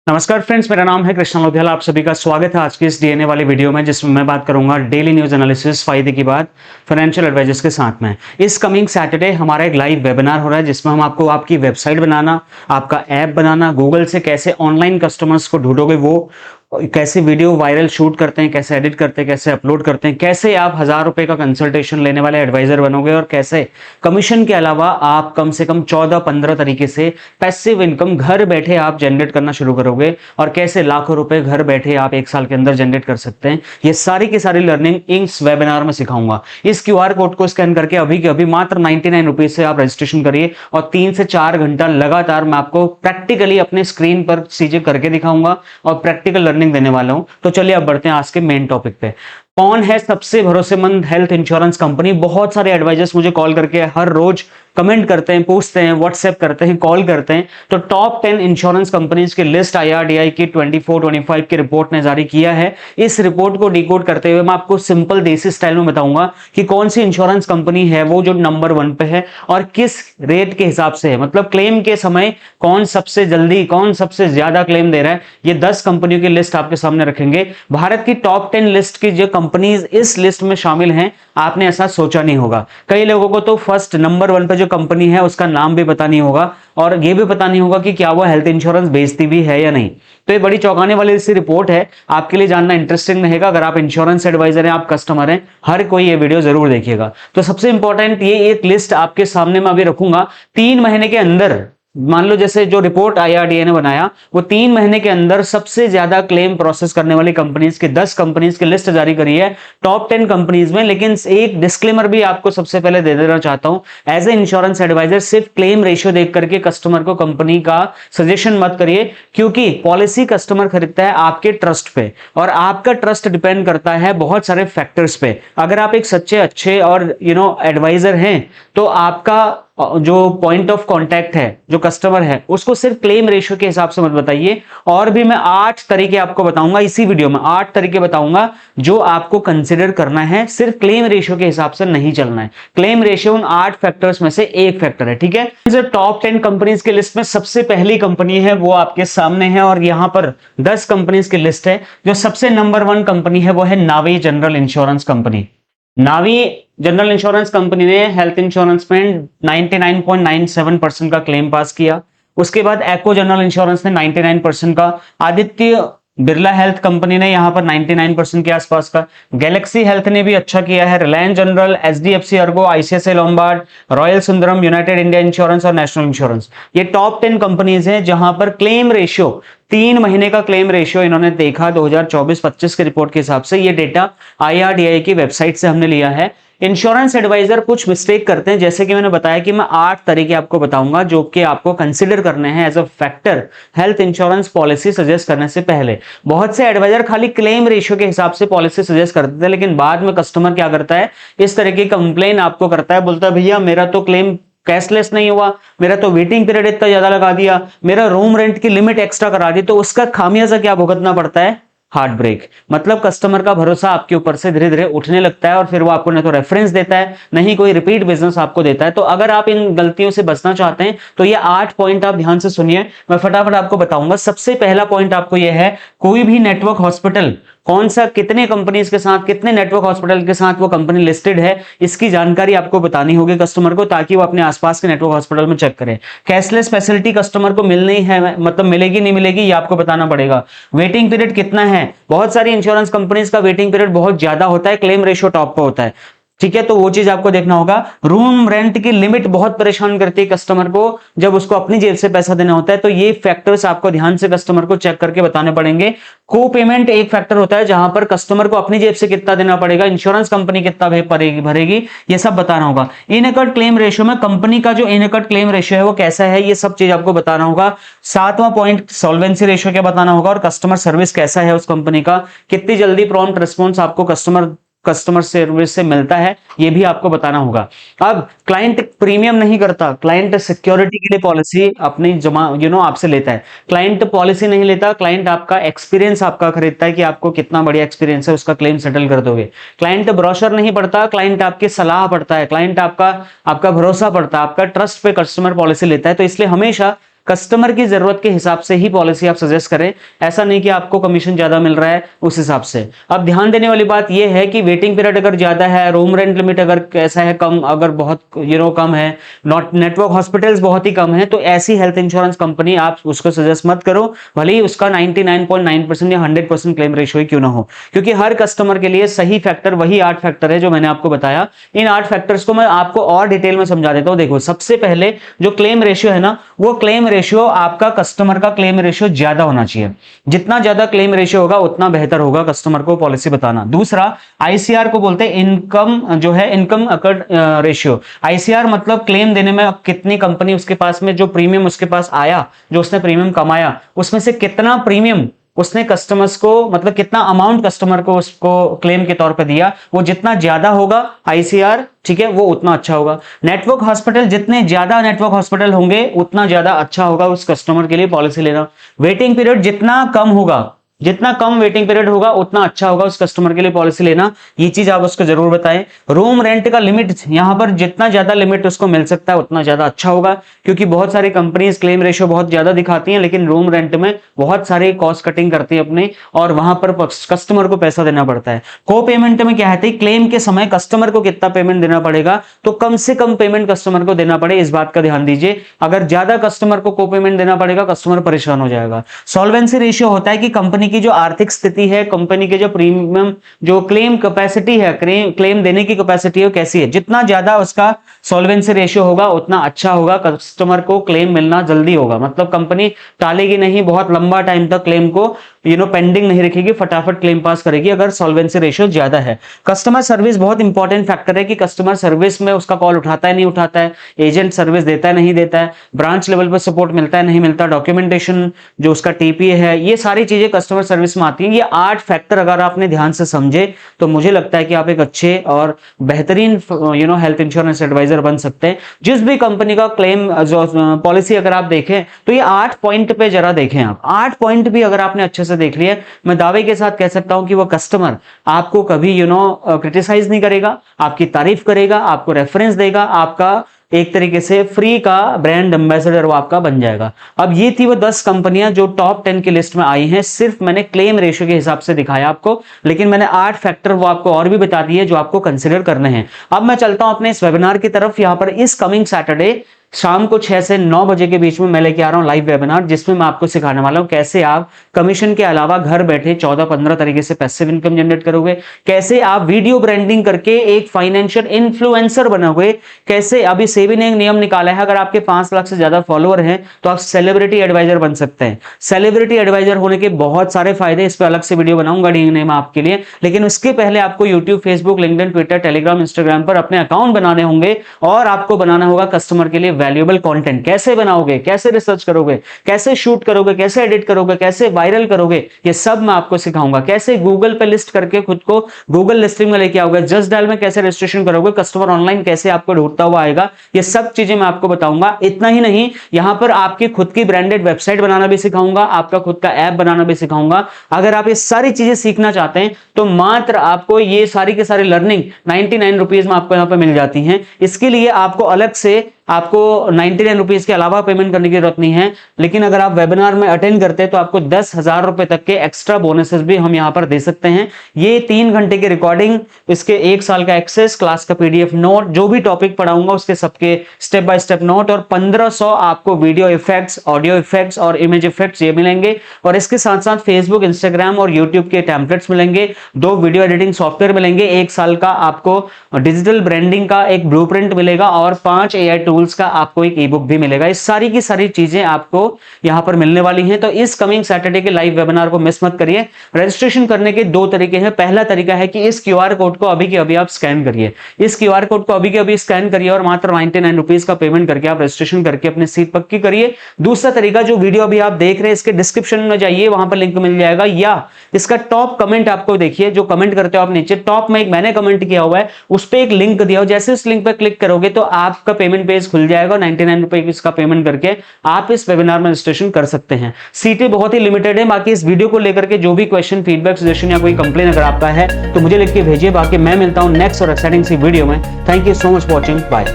नमस्कार फ्रेंड्स, मेरा नाम है कृष्णा लोधियाला। आप सभी का स्वागत है आज की इस डीएनए वाली वीडियो में, जिसमें मैं बात करूंगा डेली न्यूज एनालिसिस फायदे की बात फाइनेंशियल एडवाइजर्स के साथ में। इस कमिंग सैटरडे हमारा एक लाइव वेबिनार हो रहा है, जिसमें हम आपको आपकी वेबसाइट बनाना, आपका ऐप बनाना, गूगल से कैसे ऑनलाइन कस्टमर्स को ढूंढोगे, वो कैसे वीडियो वायरल शूट करते हैं, कैसे एडिट करते हैं, कैसे अपलोड करते हैं, कैसे आप 1000 रुपए का कंसल्टेशन लेने वाले एडवाइजर बनोगे, और कैसे कमीशन के अलावा आप कम से कम 14-15 तरीके से पैसिव इनकम घर बैठे आप जनरेट करना शुरू करोगे, और कैसे लाखों रुपए घर बैठे आप 1 साल के अंदर जनरेट कर सकते हैं। ये सारी की सारी लर्निंग इस वेबिनार में सिखाऊंगा। इस क्यूआर कोड को स्कैन करके अभी के अभी मात्र 99 रुपीज से आप रजिस्ट्रेशन करिए, और 3 से 4 घंटा लगातार मैं आपको प्रैक्टिकली अपने स्क्रीन पर चीजें करके दिखाऊंगा और प्रैक्टिकल लर्निंग देने वाला हूं। तो चलिए अब बढ़ते हैं आज के मेन टॉपिक पे। कौन है सबसे भरोसेमंद हेल्थ इंश्योरेंस कंपनी? बहुत सारे एडवाइजर्स मुझे कॉल करके हर रोज कमेंट करते हैं, पूछते हैं, व्हाट्सएप करते हैं, कॉल करते हैं। तो टॉप 10 इंश्योरेंस कंपनीज की लिस्ट IRDAI की 24-25 की रिपोर्ट ने जारी किया है। इस रिपोर्ट को डिकोड करते हुए मैं आपको सिंपल देसी स्टाइल में बताऊंगा कि कौन सी इंश्योरेंस कंपनी है वो जो नंबर 1 पे है, और किस रेट के हिसाब से है, मतलब क्लेम के समय कौन सबसे जल्दी, कौन सबसे ज्यादा क्लेम दे रहा है। ये 10 कंपनियों की लिस्ट आपके सामने रखेंगे। भारत की टॉप 10 लिस्ट की जो कंपनीज इस लिस्ट में शामिल हैं, आपने ऐसा सोचा नहीं होगा। कई लोगों को तो फर्स्ट नंबर 1 पे जो कंपनी है उसका नाम भी पता नहीं होगा, और ये भी पता नहीं होगा कि क्या वो हेल्थ इंश्योरेंस बेचती भी है या नहीं। तो ये बड़ी चौंकाने वाली सी रिपोर्ट है, आपके लिए जानना इंटरेस्टिंग रहेगा। अगर आप इंश्योरेंस एडवाइजर हैं, आप कस्टमर हैं, हर कोई ये वीडियो जरूर देखिएगा। तो सबसे इंपॉर्टेंट ये एक लिस्ट आपके सामने मैं अभी रखूंगा। 3 महीने के अंदर, मान लो जैसे जो रिपोर्ट IRDAI ने बनाया, वो 3 महीने के अंदर सबसे ज्यादा क्लेम प्रोसेस करने वाली कंपनीज की 10 कंपनीज की लिस्ट जारी करी है टॉप 10 कंपनीज में। लेकिन एक डिस्क्लेमर भी आपको सबसे पहले दे देना चाहता हूं, एज ए इंश्योरेंस एडवाइजर सिर्फ क्लेम रेशियो देख करके कस्टमर को कंपनी का सजेशन मत करिए, क्योंकि पॉलिसी कस्टमर खरीदता है आपके ट्रस्ट पे, और आपका ट्रस्ट डिपेंड करता है बहुत सारे फैक्टर्स पे। अगर आप एक सच्चे, अच्छे और एडवाइजर हैं, तो आपका जो पॉइंट ऑफ कांटेक्ट है, जो कस्टमर है, उसको सिर्फ क्लेम रेशियो के हिसाब से मत बताइए। और भी मैं 8 तरीके आपको बताऊंगा इसी वीडियो में, 8 तरीके बताऊंगा जो आपको कंसीडर करना है। सिर्फ क्लेम रेशियो के हिसाब से नहीं चलना है। क्लेम रेशियो उन 8 फैक्टर्स में से एक फैक्टर है, ठीक है। टॉप 10 कंपनीज की लिस्ट में सबसे पहली कंपनी है वो आपके सामने है, और यहां पर 10 कंपनीज की लिस्ट है। जो सबसे नंबर 1 कंपनी है वो है नावी जनरल इंश्योरेंस कंपनी। नावी जनरल इंश्योरेंस कंपनी ने हेल्थ इंश्योरेंस में 99.97% का क्लेम पास किया। उसके बाद एको जनरल इंश्योरेंस ने 99% का, आदित्य बिरला हेल्थ कंपनी ने यहां पर 99% के आसपास का, गैलेक्सी हेल्थ ने भी अच्छा किया है, Reliance general, HDFC Ergo, ICICI Lombard, royal Sundaram, United India insurance और नेशनल इंश्योरेंस। ये टॉप 10 कंपनीज हैं जहां पर क्लेम रेशियो, 3 महीने का क्लेम रेशियो इन्होंने देखा 2024-25 के रिपोर्ट के हिसाब से। ये डेटा IRDAI की वेबसाइट से हमने लिया है। इंश्योरेंस एडवाइजर कुछ मिस्टेक करते हैं, जैसे कि मैंने बताया कि मैं 8 तरीके आपको बताऊंगा जो कि आपको कंसीडर करने हैं as a factor health insurance policy suggest करने से पहले। बहुत से एडवाइजर खाली क्लेम रेशियो के हिसाब से पॉलिसी सजेस्ट करते थे, लेकिन बाद में कस्टमर क्या करता है, इस तरह की कंप्लेन आपको करता है, बोलता है भैया मेरा तो क्लेम कैशलेस नहीं हुआ, मेरा तो वेटिंग पीरियड इतना ज्यादा लगा दिया, मेरा रूम रेंट की लिमिट एक्स्ट्रा करा दी। तो उसका खामियाजा क्या भुगतना पड़ता है? Heart break. मतलब कस्टमर का भरोसा आपके ऊपर से धीरे धीरे उठने लगता है, और फिर वो आपको न तो रेफरेंस देता है, नहीं कोई रिपीट बिजनेस आपको देता है। तो अगर आप इन गलतियों से बचना चाहते हैं तो ये 8 पॉइंट आप ध्यान से सुनिए, मैं फटाफट आपको बताऊंगा। सबसे पहला पॉइंट आपको यह है, कोई भी नेटवर्क हॉस्पिटल कौन सा, कितने कंपनीज के साथ, कितने नेटवर्क हॉस्पिटल के साथ वो कंपनी लिस्टेड है, इसकी जानकारी आपको बतानी होगी कस्टमर को, ताकि वो अपने आसपास के नेटवर्क हॉस्पिटल में चेक करे। कैशलेस फैसिलिटी कस्टमर को मिलनी है, मतलब मिलेगी नहीं मिलेगी ये आपको बताना पड़ेगा। वेटिंग पीरियड कितना है, बहुत सारी इंश्योरेंस कंपनीज का वेटिंग पीरियड बहुत ज्यादा होता है, क्लेम रेशियो टॉप पे होता है, ठीक है, तो वो चीज आपको देखना होगा। रूम रेंट की लिमिट बहुत परेशान करती है कस्टमर को जब उसको अपनी जेब से पैसा देना होता है, तो ये फैक्टर्स आपको ध्यान से कस्टमर को चेक करके बताने पड़ेंगे। को पेमेंट एक फैक्टर होता है जहां पर कस्टमर को अपनी जेब से कितना देना पड़ेगा, इंश्योरेंस कंपनी कितना भरेगी, ये सब बताना होगा। इनकट क्लेम रेशियो में कंपनी का जो इनकट क्लेम रेशियो है वो कैसा है, ये सब चीज आपको बताना होगा। 7वां पॉइंट सॉल्वेंसी रेशियो क्या बताना होगा, और कस्टमर सर्विस कैसा है उस कंपनी का, कितनी जल्दी प्रॉम्प्ट रिस्पॉन्स आपको कस्टमर सर्विस से मिलता है, ये भी आपको बताना होगा। अब क्लाइंट प्रीमियम नहीं करता, क्लाइंट सिक्योरिटी के लिए पॉलिसी अपनी जमा आपसे लेता है। क्लाइंट पॉलिसी नहीं लेता, क्लाइंट आपका एक्सपीरियंस आपका खरीदता है कि आपको कितना बढ़िया एक्सपीरियंस है, उसका क्लेम सेटल कर दोगे। क्लाइंट ब्रोशर नहीं पढ़ता, क्लाइंट आपकी सलाह पढ़ता है, क्लाइंट आपका भरोसा पड़ता है, आपका ट्रस्ट पे कस्टमर पॉलिसी लेता है। तो इसलिए हमेशा कस्टमर की जरूरत के हिसाब से ही पॉलिसी आप सजेस्ट करें, ऐसा नहीं कि आपको कमीशन ज्यादा मिल रहा है उस हिसाब से। अब ध्यान देने वाली बात यह है कि वेटिंग पीरियड अगर ज्यादा है, रूम रेंट लिमिट अगर कैसा है कम, अगर बहुत कम है, नॉट नेटवर्क हॉस्पिटल्स बहुत ही कम है, तो ऐसी हेल्थ इंश्योरेंस कंपनी आप उसको सजेस्ट मत करो, भले ही उसका 99.9% या 100% क्लेम रेशियो ही क्यों ना हो, क्योंकि हर कस्टमर के लिए सही फैक्टर वही 8 फैक्टर है जो मैंने आपको बताया। इन 8 फैक्टर्स को मैं आपको और डिटेल में समझा देता हूं। देखो, सबसे पहले जो क्लेम रेशियो है ना, वो क्लेम रेशियो आपका कस्टमर का क्लेम रेशियो ज्यादा होना चाहिए। जितना ज्यादा क्लेम रेशियो होगा उतना बेहतर होगा कस्टमर को पॉलिसी बताना। दूसरा, आईसीआर को बोलते हैं इनकम, जो है इनकम अकर्ड रेशियो। आईसीआर मतलब क्लेम देने में कितनी कंपनी उसके पास में जो प्रीमियम उसके पास आया, जो उसने प्रीमियम कमाया, उसमें से कितना प्रीमियम उसने कस्टमर्स को, मतलब कितना अमाउंट कस्टमर को उसको क्लेम के तौर पे दिया, वो जितना ज्यादा होगा आईसीआर, ठीक है, वो उतना अच्छा होगा। नेटवर्क हॉस्पिटल, जितने ज्यादा नेटवर्क हॉस्पिटल होंगे उतना ज्यादा अच्छा होगा उस कस्टमर के लिए पॉलिसी लेना। वेटिंग पीरियड जितना कम होगा, जितना कम वेटिंग पीरियड होगा उतना अच्छा होगा उस कस्टमर के लिए पॉलिसी लेना, ये चीज आप उसको जरूर बताएं। रूम रेंट का लिमिट, यहां पर जितना ज्यादा लिमिट उसको मिल सकता है उतना ज्यादा अच्छा होगा, क्योंकि बहुत सारी कंपनीज क्लेम रेशियो बहुत ज्यादा दिखाती हैं लेकिन रूम रेंट में बहुत सारे कॉस्ट कटिंग करती है अपने, और वहां पर कस्टमर को पैसा देना पड़ता है। को पेमेंट में क्या है, क्लेम के समय कस्टमर को कितना पेमेंट देना पड़ेगा, तो कम से कम पेमेंट कस्टमर को देना पड़े, इस बात का ध्यान दीजिए। अगर ज्यादा कस्टमर को पेमेंट देना पड़ेगा, कस्टमर परेशान हो जाएगा। सॉल्वेंसी रेशियो होता है कि कंपनी की जो आर्थिक स्थिति है, कंपनी के जो प्रीमियम, जो क्लेम कैपेसिटी है, क्लेम देने की कैपेसिटी है कैसी है, जितना ज्यादा उसका सॉल्वेंसी रेशियो होगा उतना अच्छा होगा, कस्टमर को क्लेम मिलना जल्दी होगा। मतलब कंपनी टालेगी नहीं, बहुत लंबा टाइम तक क्लेम को पेंडिंग नहीं रखेगी, फटाफट क्लेम पास करेगी अगर सॉल्वेंसी रेशियो ज्यादा है। कस्टमर सर्विस बहुत इंपॉर्टेंट फैक्टर है कि कस्टमर सर्विस में उसका कॉल उठाता है नहीं उठाता है, एजेंट सर्विस देता है नहीं देता है, ब्रांच लेवल पर सपोर्ट मिलता है नहीं मिलता, डॉक्यूमेंटेशन जो उसका टीपीए है, ये सारी चीजें कस्टमर सर्विस में आती है। ये 8 फैक्टर अगर आपने ध्यान से समझे तो मुझे लगता है कि आप एक अच्छे और बेहतरीन हेल्थ इंश्योरेंस एडवाइजर बन सकते हैं। जिस भी कंपनी का क्लेम जो पॉलिसी अगर आप देखें तो ये 8 पॉइंट पे जरा देखें। आप 8 पॉइंट भी अगर आपने अच्छे से देख लिया, मैं दावे के साथ कह सकता हूं कि वो कस्टमर आपको कभी क्रिटिसाइज नहीं करेगा, आपकी तारीफ करेगा, आपको रेफरेंस देगा, आपका एक तरीके से फ्री का ब्रांड एम्बेसडर वो आपका बन जाएगा। अब ये थी वो 10 कंपनियां जो टॉप 10 की लिस्ट में आई हैं। सिर्फ मैंने क्लेम रेशियो के हिसाब से दिखाया आपको, लेकिन मैंने 8 फैक्टर वो आपको और भी बता दिए जो आपको कंसिडर करने हैं। अब मैं चलता हूं अपने इस वेबिनार की तरफ। यहां पर इस कमिंग सैटरडे शाम को 6 से 9 बजे के बीच में मैं लेके आ रहा हूं लाइव वेबिनार, जिसमें मैं आपको सिखाने वाला हूं कैसे आप कमीशन के अलावा घर बैठे 14-15 तरीके से पैसिव इनकम जनरेट करोगे, कैसे आप वीडियो ब्रांडिंग करके एक फाइनेंशियल इन्फ्लुएंसर बनोगे, कैसे अभी सेबी ने एक नियम निकाला है, अगर आपके 5 लाख से ज्यादा फॉलोअर हैं तो आप सेलिब्रिटी एडवाइजर बन सकते हैं। सेलिब्रिटी एडवाइजर होने के बहुत सारे फायदे, इस पर अलग से वीडियो बनाऊंगा डीएनए में आपके लिए, लेकिन उसके पहले आपको YouTube, Facebook, LinkedIn, Twitter, Telegram, Instagram पर अपने अकाउंट बनाने होंगे और आपको बनाना होगा कस्टमर के लिए वैल्यूएबल कंटेंट। कैसे बनाओगे, कैसे रिसर्च करोगे, कैसे शूट करोगे, कैसे एडिट करोगे, कैसे वायरल करोगे, ये सब मैं आपको सिखाऊंगा। कैसे गूगल पे लिस्ट करके खुद को गूगल लिस्टिंग में लेके आओगे, जस्ट डायल में कैसे रजिस्ट्रेशन करोगे, कस्टमर ऑनलाइन कैसे आपको ढूंढता हुआ आएगा, ये सब चीजें मैं आपको बताऊंगा। इतना ही नहीं, यहां पर आपकी खुद की ब्रांडेड वेबसाइट बनाना भी सिखाऊंगा, आपका खुद का ऐप बनाना भी सिखाऊंगा। अगर आप ये सारी चीजें सीखना चाहते हैं तो मात्र आपको ये सारी के सारी लर्निंग 99 रुपीज में आपको यहां पर मिल जाती है। इसके लिए आपको अलग से आपको 99 रुपीज के अलावा पेमेंट करने की जरूरत नहीं है, लेकिन अगर आप वेबिनार में अटेंड करते हैं तो आपको 10,000 रुपए तक के एक्स्ट्रा बोनसेस भी हम यहां पर दे सकते हैं। ये 3 घंटे की रिकॉर्डिंग, इसके 1 साल का एक्सेस, क्लास का पीडीएफ नोट, जो भी टॉपिक पढ़ाऊंगा उसके सबके स्टेप बाय स्टेप नोट, और 1500 आपको वीडियो इफेक्ट्स, ऑडियो इफेक्ट्स और इमेज इफेक्ट्स ये मिलेंगे। और इसके साथ साथ फेसबुक, इंस्टाग्राम और यूट्यूब के टेम्पलेट्स मिलेंगे, 2 वीडियो एडिटिंग सॉफ्टवेयर मिलेंगे, 1 साल का आपको डिजिटल ब्रांडिंग का एक ब्लूप्रिंट मिलेगा और 5 AI टूल्स का आपको एक ई-बुक भी मिलेगा। इस सारी की सारी चीजें आपको यहां पर मिलने वाली हैं। तो इस कमिंग सैटरडे के लाइव वेबिनार को मिस मत करिए। रजिस्ट्रेशन करने के 2 तरीके हैं। पहला तरीका है कि इस क्यूआर कोड को अभी के अभी आप स्कैन करिए, इस क्यूआर कोड को अभी के अभी स्कैन करिए और मात्र 99 रुपीज का पेमेंट करके आप रजिस्ट्रेशन करके अपनी सीट पक्की करिए। दूसरा तरीका, जो वीडियो अभी आप देख रहे हैं इसके डिस्क्रिप्शन में जाइए, वहां पर लिंक मिल जाएगा, या इसका टॉप कमेंट आपको देखिए, जो कमेंट करते हो आप नीचे टॉप में एक मैंने कमेंट किया हुआ है, उस पर एक लिंक दिया हो, जैसे उस लिंक पर क्लिक करोगे तो आपका पेमेंट पेज खुल जाएगा। 99 रुपए इसका पेमेंट करके आप इस वेबिनार में रजिस्ट्रेशन कर सकते हैं। सीटें बहुत ही लिमिटेड है। बाकी इस वीडियो को लेकर के जो भी क्वेश्चन, फीडबैक, सजेशन या कोई कंप्लेन अगर आपका है तो मुझे लिख के भेजिए। बाकी मैं मिलता हूं नेक्स्ट और एक्साइटिंग सी वीडियो में। Thank you so much for watching, bye.